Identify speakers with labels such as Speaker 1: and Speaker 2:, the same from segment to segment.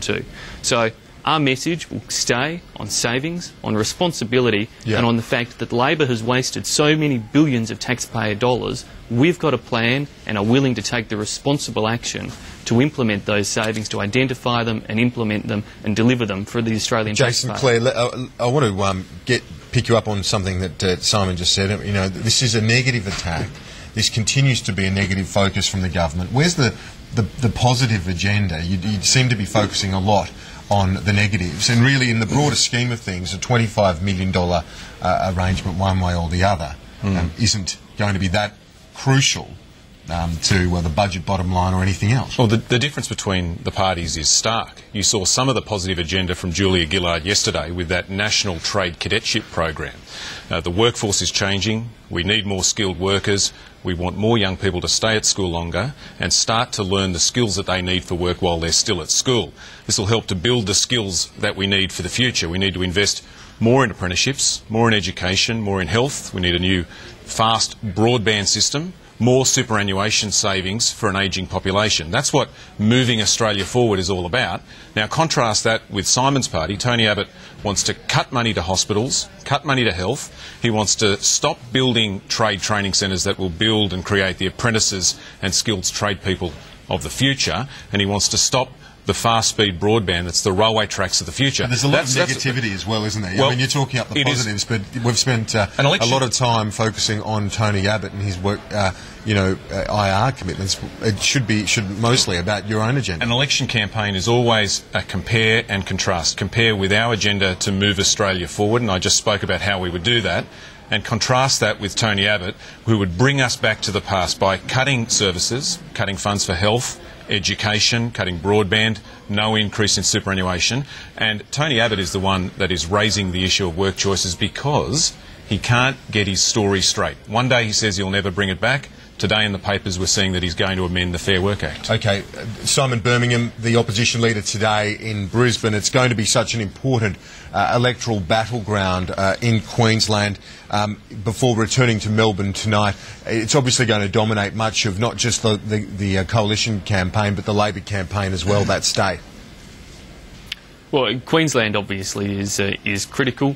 Speaker 1: too. So our message will stay on savings, on responsibility, and on the fact that Labor has wasted so many billions of taxpayer dollars. We've got a plan and are willing to take the responsible action to implement those savings, to identify them and implement them and deliver them for the Australian taxpayer.
Speaker 2: Clare, I want to pick you up on something that Simon just said. You know, this is a negative attack. This continues to be a negative focus from the government. Where's the positive agenda? You seem to be focusing a lot on the negatives, and really in the broader scheme of things, a $25 million arrangement one way or the other isn't going to be that crucial to the budget bottom line or anything else.
Speaker 3: Well, the difference between the parties is stark. You saw some of the positive agenda from Julia Gillard yesterday with that National Trade Cadetship program. The workforce is changing. We need more skilled workers. We want more young people to stay at school longer and start to learn the skills that they need for work while they're still at school. This will help to build the skills that we need for the future. We need to invest more in apprenticeships, more in education, more in health. We need a new fast broadband system, more superannuation savings for an ageing population. That's what moving Australia forward is all about. Now contrast that with Simon's party. Tony Abbott wants to cut money to hospitals, cut money to health. He wants to stop building trade training centres that will build and create the apprentices and skilled trade people of the future, and he wants to stop the fast-speed broadband that's the railway tracks of the future.
Speaker 2: And there's a lot of negativity as well, isn't there?
Speaker 3: Well,
Speaker 2: I mean, you're talking up the positives, but we've spent a lot of time focusing on Tony Abbott and his work, IR commitments. It should mostly about your own agenda.
Speaker 3: An election campaign is always a compare and contrast. Compare with our agenda to move Australia forward, and I just spoke about how we would do that, and contrast that with Tony Abbott, who would bring us back to the past by cutting services, cutting funds for health, education, cutting broadband, no increase in superannuation. And Tony Abbott is the one that is raising the issue of work choices because he can't get his story straight. One day he says he'll never bring it back. Today in the papers we're seeing that he's going to amend the Fair Work Act.
Speaker 2: Okay, Simon Birmingham, the opposition leader today in Brisbane. It's going to be such an important electoral battleground in Queensland before returning to Melbourne tonight. It's obviously going to dominate much of not just the coalition campaign but the Labor campaign as well, that state.
Speaker 1: Well, Queensland obviously is critical.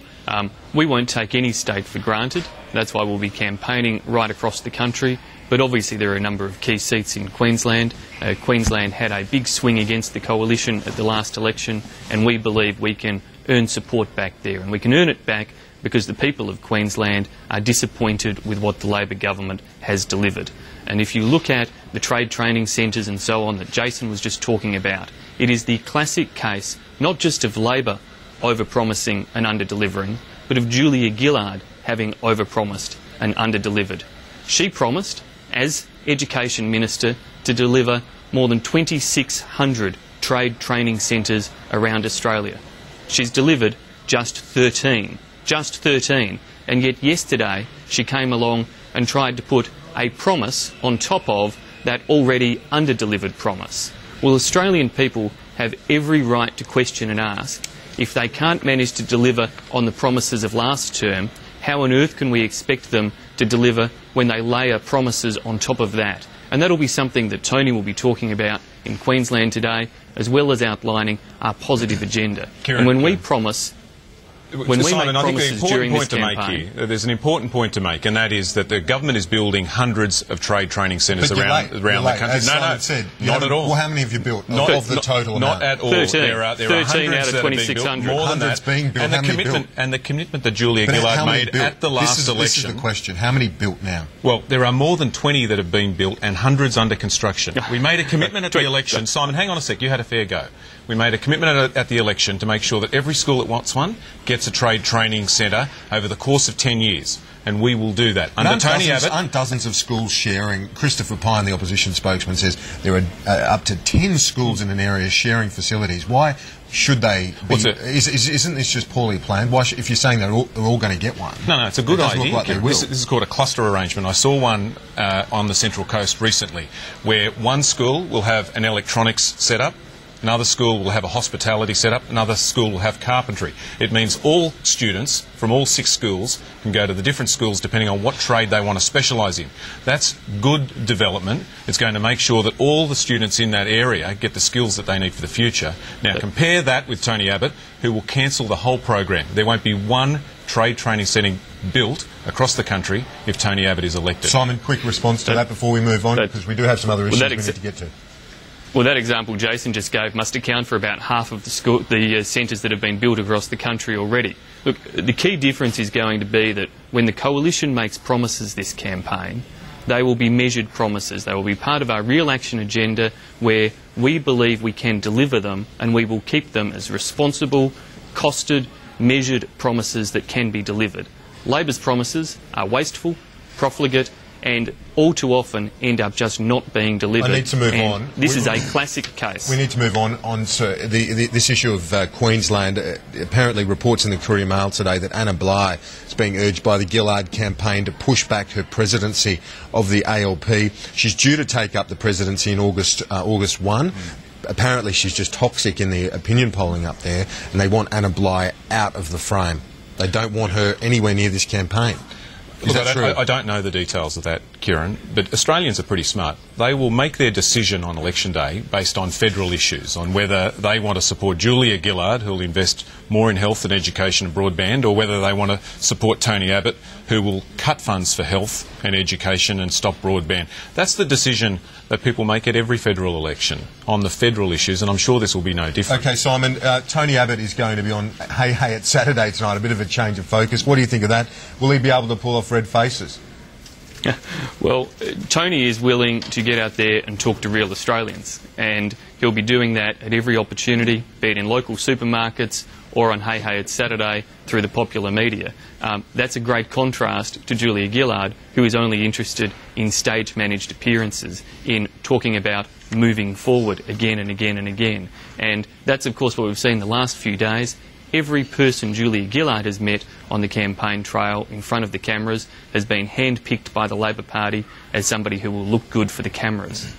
Speaker 1: We won't take any state for granted. That's why we'll be campaigning right across the country. But obviously there are a number of key seats in Queensland. Queensland had a big swing against the coalition at the last election, and we believe we can earn support back there. And we can earn it back because the people of Queensland are disappointed with what the Labor government has delivered. And if you look at the trade training centres and so on that Jason was just talking about, it is the classic case not just of Labor overpromising and under-delivering, but of Julia Gillard having overpromised and under-delivered. She promised, as Education Minister, to deliver more than 2,600 trade training centres around Australia. She's delivered just 13. Just 13. And yet yesterday she came along and tried to put a promise on top of that already under-delivered promise. Well, Australian people have every right to question and ask, if they can't manage to deliver on the promises of last term, how on earth can we expect them to deliver when they layer promises on top of that? And that'll be something that Tony will be talking about in Queensland today, as well as outlining our positive agenda. And when we promise...
Speaker 3: Simon, I think the important point to make here, there's an important point to make, and that is that the government is building hundreds of trade training centres around the country.
Speaker 2: As Simon said,
Speaker 3: not at all.
Speaker 2: Well, how many have you built of the total amount?
Speaker 3: Not at all.
Speaker 1: 13.
Speaker 3: There are
Speaker 1: 13 out of 2,600.
Speaker 3: More than that.
Speaker 2: Being built.
Speaker 3: And the commitment that Julia Gillard made at the last election.
Speaker 2: This is the question. How many built now?
Speaker 3: Well, there are more than 20 that have been built and hundreds under construction. We made a commitment at the election. Simon, hang on a sec. You had a fair go. We made a commitment at the election to make sure that every school that wants one gets a trade training centre over the course of 10 years. And we will do that. Under Tony Abbott...
Speaker 2: Aren't dozens of schools sharing... Christopher Pine, the opposition spokesman, says there are up to 10 schools in an area sharing facilities. Why should they be... Isn't this just poorly planned? Why if you're saying they're all going to get one?
Speaker 3: No, it's a good idea.
Speaker 2: Look like they will.
Speaker 3: This is called a cluster arrangement. I saw one on the Central Coast recently where one school will have an electronics setup, another school will have a hospitality setup, another school will have carpentry. It means all students from all 6 schools can go to the different schools depending on what trade they want to specialise in. That's good development. It's going to make sure that all the students in that area get the skills that they need for the future. Now compare that with Tony Abbott, who will cancel the whole program. There won't be one trade training setting built across the country if Tony Abbott is elected.
Speaker 2: Simon, quick response to that before we move on, because we do have some other issues we need to get to.
Speaker 1: Well, that example Jason just gave must account for about half of the centres that have been built across the country already. Look, the key difference is going to be that when the Coalition makes promises this campaign, they will be measured promises. They will be part of our real action agenda where we believe we can deliver them, and we will keep them as responsible, costed, measured promises that can be delivered. Labor's promises are wasteful, profligate, and all too often end up just not being delivered.
Speaker 2: I need to move on.
Speaker 1: This is a classic case.
Speaker 2: We need to move on to this issue of Queensland. Apparently reports in the Courier Mail today that Anna Bligh is being urged by the Gillard campaign to push back her presidency of the ALP. She's due to take up the presidency in August 1. Apparently she's just toxic in the opinion polling up there, and they want Anna Bligh out of the frame. They don't want her anywhere near this campaign. Is that true?
Speaker 3: I don't know the details of that, Kieran, but Australians are pretty smart. They will make their decision on election day based on federal issues, on whether they want to support Julia Gillard, who will invest more in health and education and broadband, or whether they want to support Tony Abbott, who will cut funds for health and education and stop broadband. That's the decision that people make at every federal election on the federal issues, and I'm sure this will be no different.
Speaker 2: OK, Simon, Tony Abbott is going to be on Hey Hey at Saturday tonight, a bit of a change of focus. What do you think of that? Will he be able to pull off red faces?
Speaker 1: Well, Tony is willing to get out there and talk to real Australians, and he'll be doing that at every opportunity, be it in local supermarkets or on Hey Hey It's Saturday through the popular media. That's a great contrast to Julia Gillard, who is only interested in stage-managed appearances, in talking about moving forward again and again and again. And that's, of course, what we've seen the last few days. Every person Julia Gillard has met on the campaign trail in front of the cameras has been handpicked by the Labor Party as somebody who will look good for the cameras.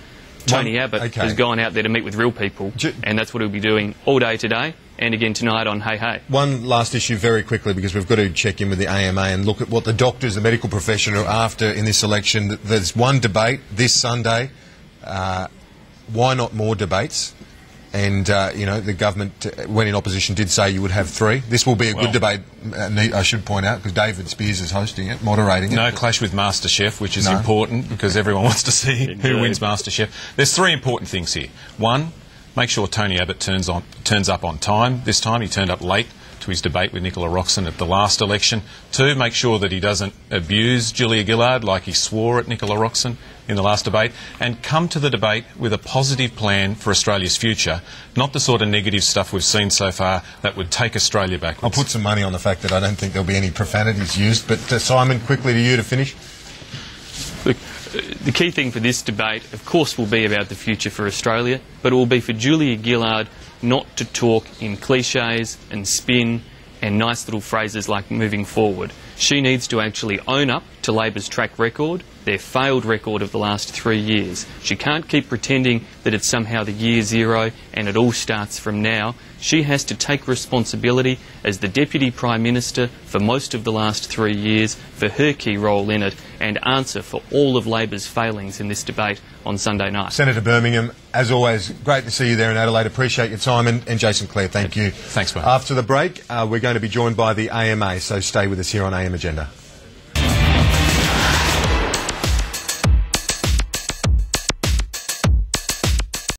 Speaker 1: Tony Abbott has gone out there to meet with real people, and that's what he'll be doing all day today and again tonight on Hey Hey.
Speaker 2: One last issue very quickly, because we've got to check in with the AMA and look at what the doctors, the medical profession are after in this election. There's one debate this Sunday. Why not more debates? And, you know, the government, when in opposition, did say you would have 3. This will be a good debate, I should point out, because David Spears is hosting it, moderating it.
Speaker 3: No clash with MasterChef, which is important, because everyone wants to see who wins MasterChef. There's 3 important things here. 1, make sure Tony Abbott turns up on time. This time he turned up late to his debate with Nicola Roxon at the last election. 2, make sure that he doesn't abuse Julia Gillard like he swore at Nicola Roxon in the last debate, and come to the debate with a positive plan for Australia's future, not the sort of negative stuff we've seen so far that would take Australia backwards.
Speaker 2: I'll put some money on the fact that I don't think there'll be any profanities used, but Simon, quickly to you to finish.
Speaker 1: Look, the key thing for this debate, of course, will be about the future for Australia, but it will be for Julia Gillard not to talk in cliches and spin and nice little phrases like moving forward. She needs to actually own up to Labor's track record, their failed record of the last 3 years. She can't keep pretending that it's somehow the year 0 and it all starts from now. She has to take responsibility as the Deputy Prime Minister for most of the last 3 years, for her key role in it, and answer for all of Labor's failings in this debate on Sunday night.
Speaker 2: Senator Birmingham, as always, great to see you there in Adelaide. Appreciate your time. And Jason Clare, thank you.
Speaker 3: Thanks, mate.
Speaker 2: After the break, we're going to be joined by the AMA, so stay with us here on AM Agenda.